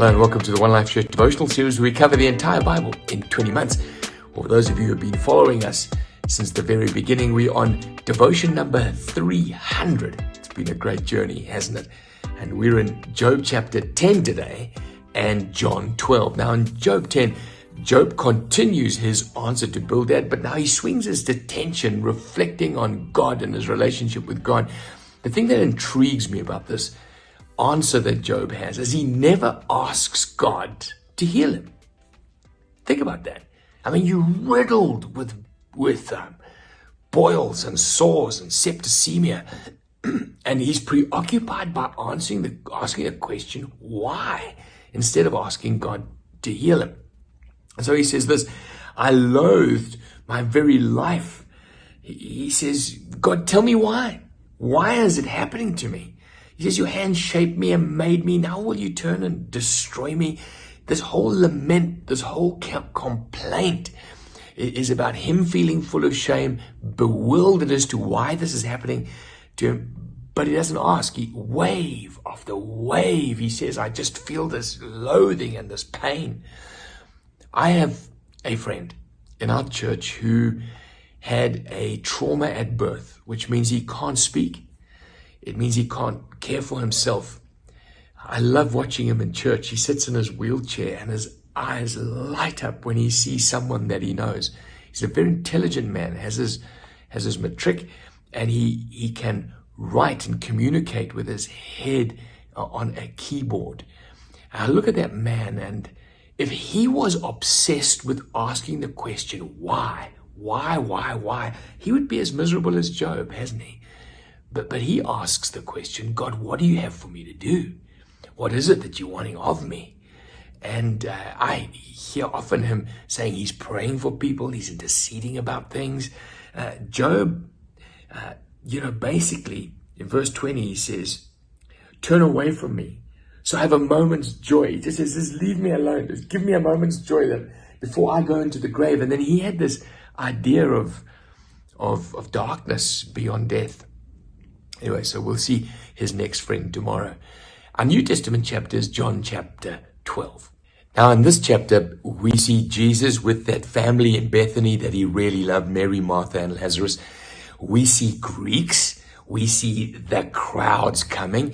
Hello and welcome to the One Life Church devotional series where we cover the entire Bible in 20 months. Or for those of you who have been following us since the very beginning, we're on devotion number 300. It's been a great journey, hasn't it? And we're in Job chapter 10 today and John 12. Now in Job 10, Job continues his answer to Bildad, but now he swings his attention reflecting on God and his relationship with God. The thing that intrigues me about this answer that Job has is he never asks God to heal him. Think about that. I mean, you're riddled with boils and sores and septicemia, and he's preoccupied by asking a question, why, instead of asking God to heal him. And so he says this, I loathed my very life. He says, God, tell me why. Why is it happening to me? He says, your hand shaped me and made me. Now will you turn and destroy me? This whole lament, this whole complaint is about him feeling full of shame, bewildered as to why this is happening to him. But he doesn't ask. Wave after wave, he says, I just feel this loathing and this pain. I have a friend in our church who had a trauma at birth, which means he can't speak. It means he can't care for himself. I love watching him in church. He sits in his wheelchair and his eyes light up when he sees someone that he knows. He's a very intelligent man, has his matric, and he can write and communicate with his head on a keyboard. I look at that man, and if he was obsessed with asking the question, why, he would be as miserable as Job, hasn't he? But he asks the question, God, what do you have for me to do? What is it that you're wanting of me? And I hear often him saying he's praying for people, he's interceding about things. Job, basically in verse 20, he says, turn away from me, so I have a moment's joy. He just says, just leave me alone. Just give me a moment's joy that before I go into the grave. And then he had this idea of darkness beyond death. Anyway, so we'll see his next friend tomorrow. Our New Testament chapter is John chapter 12. Now in this chapter, we see Jesus with that family in Bethany that he really loved, Mary, Martha, and Lazarus. We see Greeks, we see the crowds coming,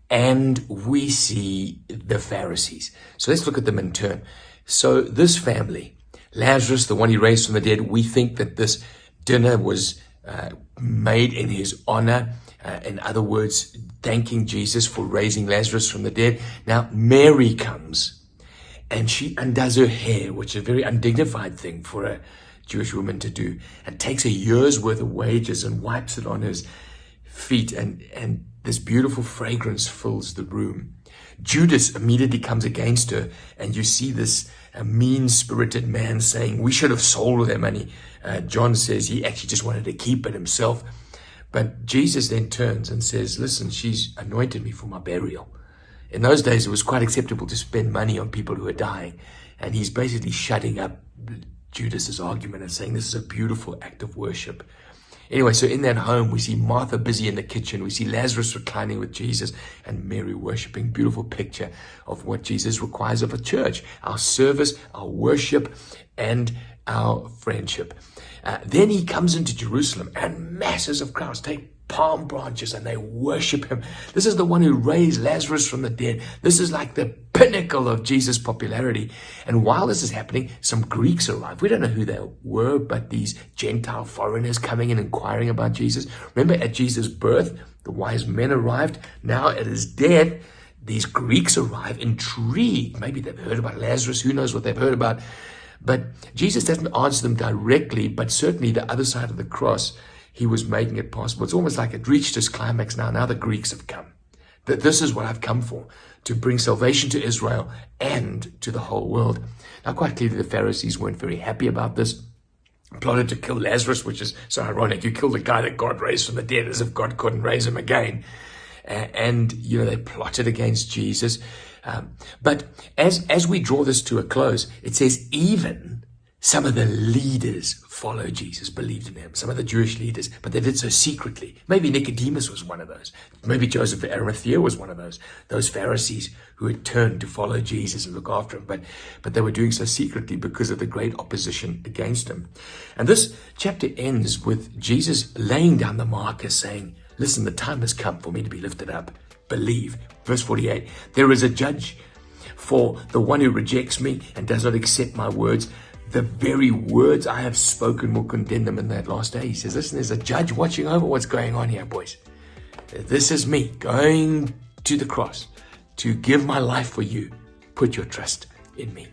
and we see the Pharisees. So let's look at them in turn. So this family, Lazarus, the one he raised from the dead, we think that this dinner was made in his honor. In other words, thanking Jesus for raising Lazarus from the dead. Now, Mary comes and she undoes her hair, which is a very undignified thing for a Jewish woman to do, and takes a year's worth of wages and wipes it on his feet, and this beautiful fragrance fills the room. Judas immediately comes against her, and you see this mean-spirited man saying, we should have sold their money. John says he actually just wanted to keep it himself. But Jesus then turns and says, listen, she's anointed me for my burial. In those days, it was quite acceptable to spend money on people who are dying. And he's basically shutting up Judas's argument and saying this is a beautiful act of worship. Anyway, so in that home, we see Martha busy in the kitchen. We see Lazarus reclining with Jesus and Mary worshiping. Beautiful picture of what Jesus requires of a church. Our service, our worship, and our friendship. Then he comes into Jerusalem and masses of crowds take palm branches and they worship him. This is the one who raised Lazarus from the dead. This is like the pinnacle of Jesus' popularity. And while this is happening, some Greeks arrive. We don't know who they were, but these Gentile foreigners coming and inquiring about Jesus. Remember at Jesus' birth, the wise men arrived. Now at his death, these Greeks arrive intrigued. Maybe they've heard about Lazarus. Who knows what they've heard about? But Jesus doesn't answer them directly, but certainly the other side of the cross, he was making it possible. It's almost like it reached its climax now. Now the Greeks have come. That this is what I've come for, to bring salvation to Israel and to the whole world. Now, quite clearly, the Pharisees weren't very happy about this. Plotted to kill Lazarus, which is so ironic. You kill the guy that God raised from the dead as if God couldn't raise him again. And they plotted against Jesus. But as we draw this to a close, it says, even Some of the leaders followed Jesus, believed in him. Some of the Jewish leaders, but they did so secretly. Maybe Nicodemus was one of those. Maybe Joseph of Arimathea was one of those Pharisees who had turned to follow Jesus and look after him. But they were doing so secretly because of the great opposition against him. And this chapter ends with Jesus laying down the marker, saying, listen, the time has come for me to be lifted up. Believe. Verse 48, there is a judge for the one who rejects me and does not accept my words. The very words I have spoken will condemn them in that last day. He says, listen, there's a judge watching over what's going on here, boys. This is me going to the cross to give my life for you. Put your trust in me.